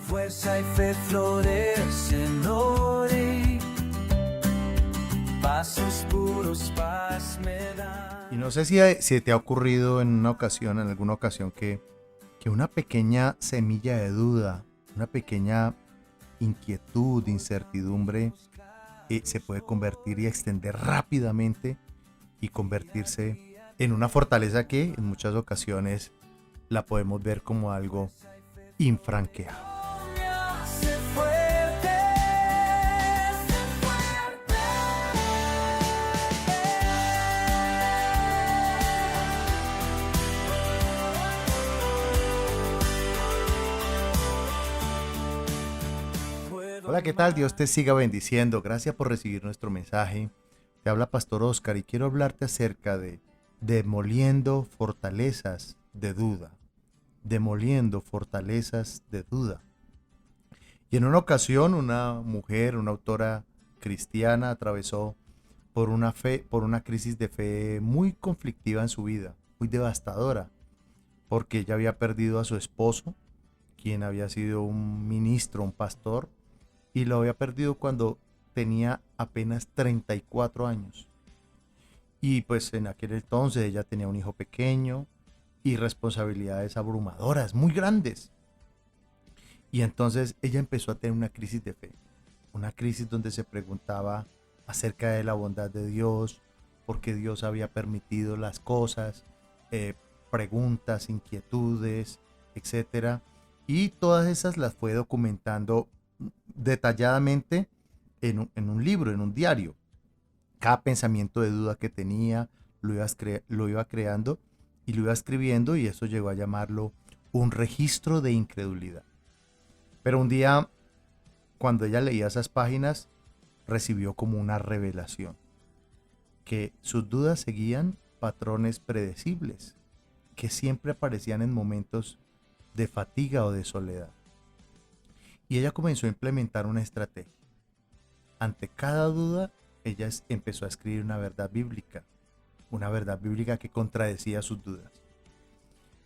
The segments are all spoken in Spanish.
Fuerza y fe florecen hoy, pasos puros, paz me dan. Y no sé si te ha ocurrido en alguna ocasión, que una pequeña semilla de duda, una pequeña inquietud, incertidumbre, se puede convertir y extender rápidamente y convertirse en una fortaleza que en muchas ocasiones la podemos ver como algo infranqueable. Me hace fuerte, fuerte. Hola, ¿qué tal? Dios te siga bendiciendo. Gracias por recibir nuestro mensaje. Te habla Pastor Oscar y quiero hablarte acerca de demoliendo fortalezas de duda. Demoliendo fortalezas de duda. Y en una ocasión, una mujer, una autora cristiana, atravesó por una crisis de fe muy conflictiva en su vida, muy devastadora, porque ella había perdido a su esposo, quien había sido un ministro, un pastor, y lo había perdido cuando tenía apenas 34 años. Y pues en aquel entonces ella tenía un hijo pequeño y responsabilidades abrumadoras, muy grandes. Y entonces ella empezó a tener una crisis de fe, una crisis donde se preguntaba acerca de la bondad de Dios, por qué Dios había permitido las cosas, preguntas, inquietudes, etcétera. Y todas esas las fue documentando detalladamente en un libro, en un diario. Cada pensamiento de duda que tenía lo iba creando y lo iba escribiendo, y eso llegó a llamarlo un registro de incredulidad. Pero un día, cuando ella leía esas páginas, recibió como una revelación, que sus dudas seguían patrones predecibles, que siempre aparecían en momentos de fatiga o de soledad. Y ella comenzó a implementar una estrategia. Ante cada duda, ella empezó a escribir una verdad bíblica que contradecía sus dudas.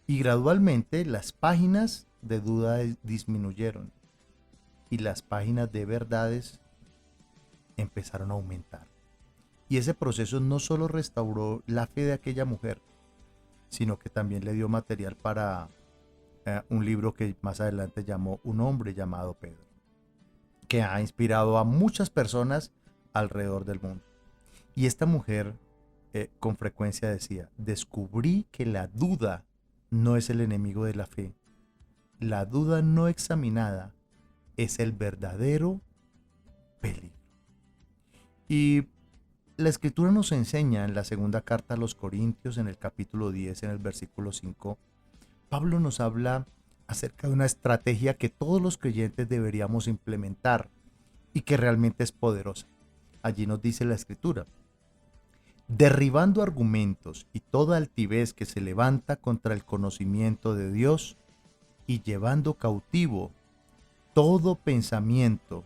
Y gradualmente las páginas de duda disminuyeron y las páginas de verdades empezaron a aumentar. Y ese proceso no solo restauró la fe de aquella mujer, sino que también le dio material para un libro que más adelante llamó Un hombre llamado Pedro, que ha inspirado a muchas personas alrededor del mundo. Y esta mujer con frecuencia decía: descubrí que la duda no es el enemigo de la fe. La duda no examinada es el verdadero peligro. Y la Escritura nos enseña en la segunda carta a los Corintios, en el capítulo 10, en el versículo 5, Pablo nos habla acerca de una estrategia que todos los creyentes deberíamos implementar y que realmente es poderosa. Allí nos dice la Escritura: derribando argumentos y toda altivez que se levanta contra el conocimiento de Dios, y llevando cautivo todo pensamiento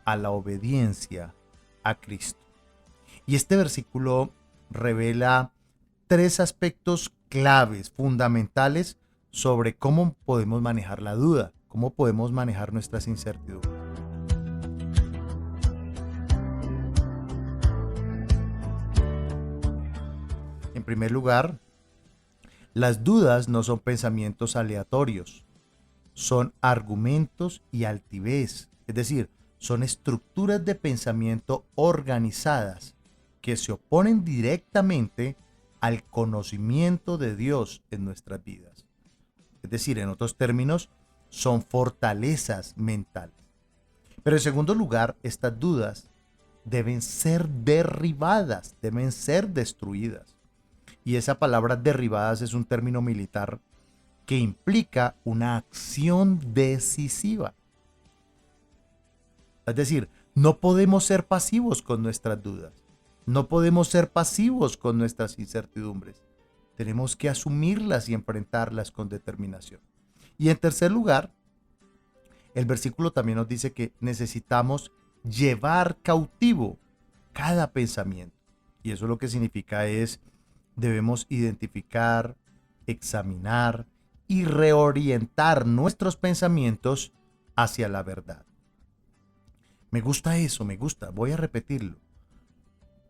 a la obediencia a Cristo. Y este versículo revela tres aspectos claves, fundamentales, sobre cómo podemos manejar la duda, cómo podemos manejar nuestras incertidumbres. En primer lugar, las dudas no son pensamientos aleatorios, son argumentos y altivez, es decir, son estructuras de pensamiento organizadas que se oponen directamente al conocimiento de Dios en nuestras vidas. Es decir, en otros términos, son fortalezas mentales. Pero en segundo lugar, estas dudas deben ser derribadas, deben ser destruidas. Y esa palabra derribadas es un término militar que implica una acción decisiva. Es decir, no podemos ser pasivos con nuestras dudas. No podemos ser pasivos con nuestras incertidumbres. Tenemos que asumirlas y enfrentarlas con determinación. Y en tercer lugar, el versículo también nos dice que necesitamos llevar cautivo cada pensamiento. Y eso lo que significa es, debemos identificar, examinar y reorientar nuestros pensamientos hacia la verdad. Me gusta eso, me gusta. Voy a repetirlo.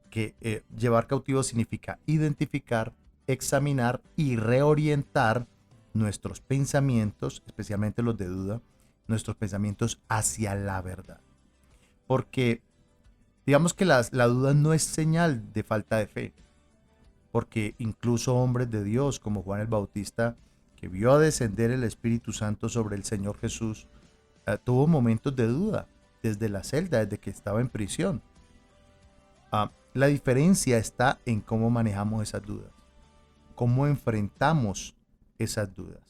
Que llevar cautivo significa identificar, examinar y reorientar nuestros pensamientos, especialmente los de duda, nuestros pensamientos hacia la verdad. Porque digamos que la duda no es señal de falta de fe, porque incluso hombres de Dios como Juan el Bautista, que vio descender el Espíritu Santo sobre el Señor Jesús, tuvo momentos de duda desde la celda, desde que estaba en prisión. La diferencia está en cómo manejamos esas dudas, cómo enfrentamos esas dudas.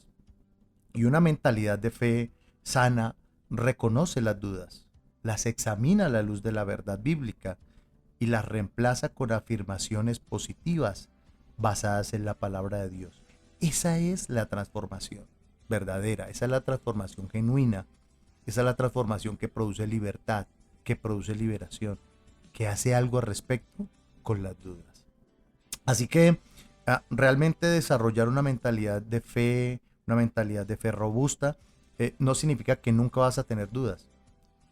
Y una mentalidad de fe sana reconoce las dudas, las examina a la luz de la verdad bíblica y las reemplaza con afirmaciones positivas basadas en la palabra de Dios. Esa es la transformación verdadera, esa es la transformación genuina, esa es la transformación que produce libertad, que produce liberación, que hace algo al respecto con las dudas. Así que realmente desarrollar una mentalidad de fe robusta, no significa que nunca vas a tener dudas.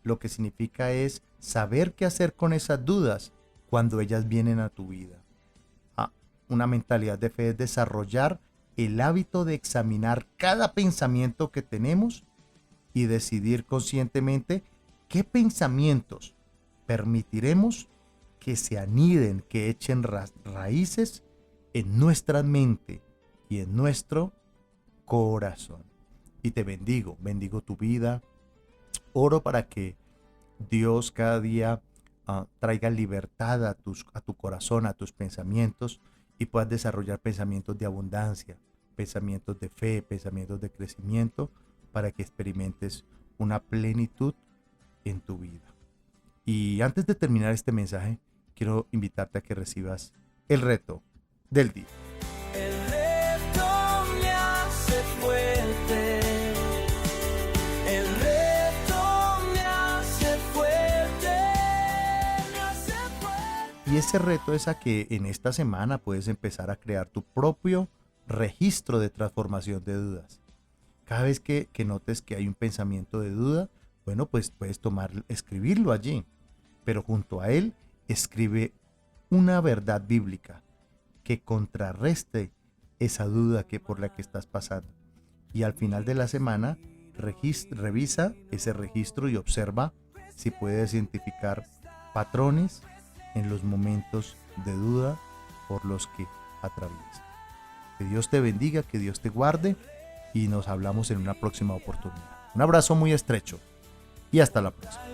Lo que significa es saber qué hacer con esas dudas cuando ellas vienen a tu vida. Una mentalidad de fe es desarrollar el hábito de examinar cada pensamiento que tenemos y decidir conscientemente qué pensamientos permitiremos que se aniden, que echen raíces en nuestra mente y en nuestro corazón. Y te bendigo tu vida. Oro para que Dios cada día traiga libertad a tu corazón, a tus pensamientos, y puedas desarrollar pensamientos de abundancia, pensamientos de fe, pensamientos de crecimiento, para que experimentes una plenitud en tu vida. Y antes de terminar este mensaje, quiero invitarte a que recibas el reto del día. El reto me hace fuerte. El reto me hace fuerte. Me hace fuerte. Y ese reto es a que en esta semana puedes empezar a crear tu propio registro de transformación de dudas. Cada vez que notes que hay un pensamiento de duda, bueno, pues puedes escribirlo allí, pero junto a él escribe una verdad bíblica que contrarreste esa duda por la que estás pasando. Y al final de la semana, revisa ese registro y observa si puedes identificar patrones en los momentos de duda por los que atraviesas. Que Dios te bendiga, que Dios te guarde, y nos hablamos en una próxima oportunidad. Un abrazo muy estrecho y hasta la próxima.